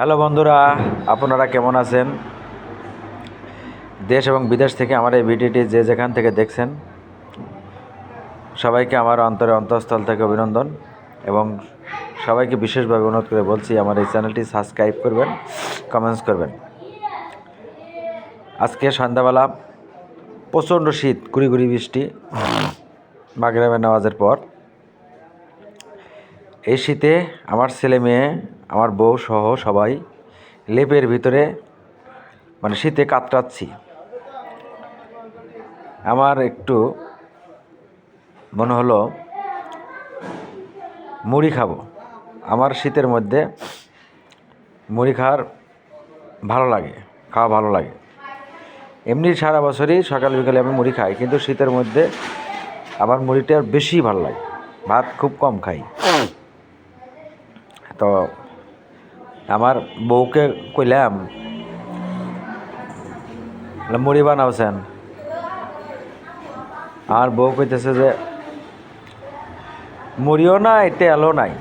Hello বন্ধুরা, আপনারা কেমন আছেন? দেশ এবং বিদেশ থেকে আমার এই ভিডিওটি যে যেখান থেকে দেখছেন সবাইকে আমার অন্তঃস্থল থেকে অভিনন্দন এবং সবাইকে বিশেষভাবে অনুরোধ করে বলছি আমার এই চ্যানেলটি সাবস্ক্রাইব করবেন, কমেন্টস করবেন। আজকে সন্ধ্যাবেলা প্রচণ্ড শীত, গুড়ি গুড়ি বৃষ্টি মাগরিবের নামাজের পর। এই শীতে আমার ছেলে মেয়ে, আমার বউ সহ সবাই লেপের ভিতরে শীতে কাতরাচ্ছি। আমার একটু মনে হলো মুড়ি খাবো। আমার শীতের মধ্যে মুড়ি খাওয়া ভালো লাগে। এমনি সারা বছরই সকাল বিকালে আমি মুড়ি খাই, কিন্তু শীতের মধ্যে আমার মুড়িটা বেশি ভালো লাগে। ভাত খুব কম খাই। তো আমার বউকে কইলাম, মুড়ি বানাওছেন? আর বউ কইতেছে যে মুড়িও নাই, তেলও নাই।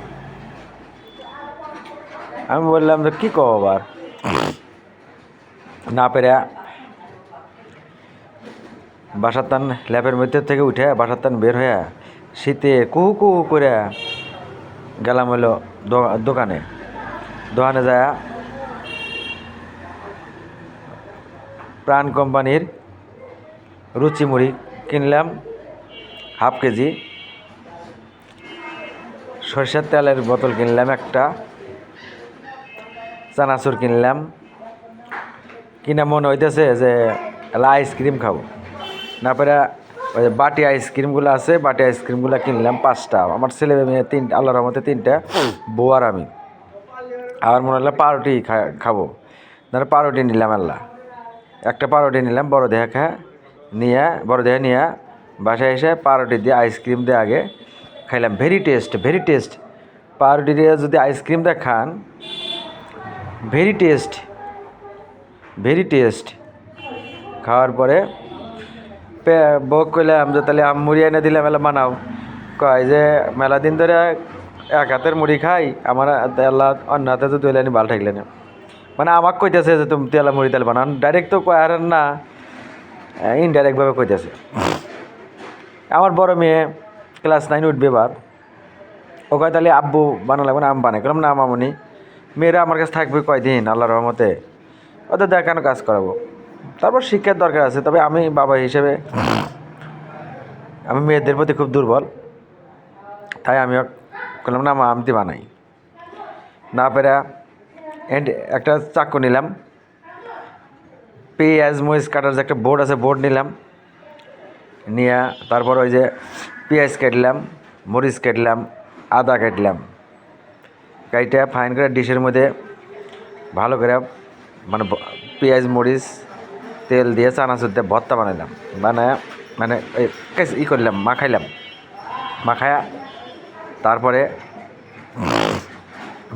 আমি বললাম যে কী কও আবার? না পেরে বাসার তান ল্যাপের মধ্যে থেকে উঠে বাসার তান বের হয়ে শীতে কুহু কুহু করে গেলাম হলো দোকানে যায় প্রাণ কোম্পানির রুচি মুড়ি কিনলাম হাফ কেজি, সরষের তেলের বোতল কিনলাম একটা, চানাচুর কিনলাম। কিনা মনে হইতেছে যে আইসক্রিম খাবো। না পেরে ওই যে বাটি আইসক্রিমগুলো আছে, বাটি আইসক্রিমগুলো কিনলাম 5টা। আমার ছেলে মেয়ে 3, আল্লাহর রহমতে 3টা, বউ আর আমি। আমার মনে হলো পাউরুটি খাবো। ধরো পাউরুটি নিলাম, একটা পাউরুটি নিলাম বড় দেখে নিয়ে বাসায় এসে পাউরুটি দিয়ে আইসক্রিম দিয়ে আগে খাইলাম। Very test. পাউরুটি দিয়ে যদি আইসক্রিম দিয়ে খান, ভেরি টেস্ট। খাওয়ার পরে বউ কইলাম যে তাহলে মুড়ি এনে দিলাম, বানাও। কয় যে মেলা দিন ধরে এক হাতের মুড়ি খাই, আমার আল্লাহ অন্য হাতে তো তুলে আনি ভালো থাকলে না। আমাকে কইতেছে যে তুমি তেলা মুড়ি তেল বানাও। ডাইরেক্ট তো কয় আর না, ইনডাইরেক্টভাবে কইতেছে। আমার বড় মেয়ে ক্লাস 9 উঠবে এবার। ও কয় তাহলে আব্বু বানা লাগবে না, আমি বানাই। করলাম না মামুনি, মেয়েরা আমার কাছে থাকবে কয়দিন, আল্লাহর রহমতে ওদের দেখানো কাজ করাবো। তারপর শিক্ষার দরকার আছে। তবে আমি বাবা হিসেবে আমি মেয়েদের প্রতি খুব দুর্বল, তাই আমি বললাম না মা, আমি বানাই। না পেরে একটা চাকু নিলাম, পেঁয়াজ মরিচ কাটার যে একটা বোর্ড আছে, বোর্ড নিলাম। নিয়ে তারপর ওই যে পেঁয়াজ কাটলাম, মরিচ কাটলাম, আদা কাটলাম। কাইটা ফাইন করে ডিশের মধ্যে ভালো করে পেঁয়াজ মরিচ তেল দিয়ে চানাচুর দিয়ে ভর্তা বানাইলাম। বানায় করলাম, মাখায়া তারপরে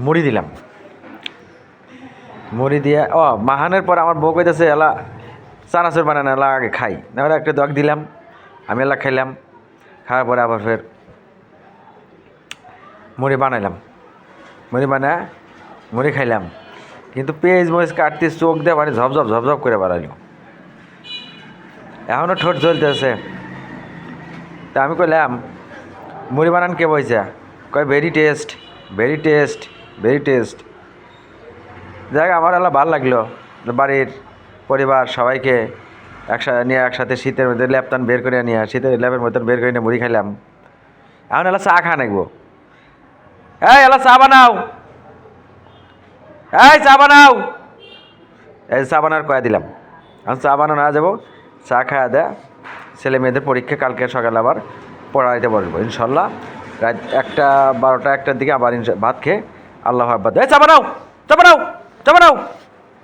মুড়ি দিলাম। মুড়ি দিয়ে মাখানোর পর আমার বউ কইতেছে চানাচুর বানানো আগে খাই। এবার একটা দগ দিলাম, আমি খাইলাম। খাওয়ার পরে আবার ফের মুড়ি বানাইলাম, মুড়ি খাইলাম। কিন্তু পেঁয়াজ মরিচ কাটতে চোখ দিয়ে ঝপঝপ করে বাড়াইল। এখনও ঠোঁট জ্বলতেছে। তা আমি কইলাম মুড়ি বানান কে বইছে? কয় ভেরি টেস্ট। যাক, আমার ভালো লাগলো। বাড়ির পরিবার সবাইকে একসাথে শীতের মধ্যে ল্যাপটান বের করে নিয়ে, শীতের ল্যাপের মধ্যে বের করে নিয়ে মুড়ি খাইলাম। এখন চা খা নাকবো। চা বানাও, চা বানার কয়া দিলাম। এখন চা বানানো না যাবো, চা খাওয়া দেয়া। ছেলে মেয়েদের পরীক্ষা, কালকে সকালে আবার পড়াইতে বসবো ইনশাল্লাহ। রাত 1টা 12টা 1টার দিকে আবার ভাত খেয়ে আল্লাহ আকবার। চা বানাও।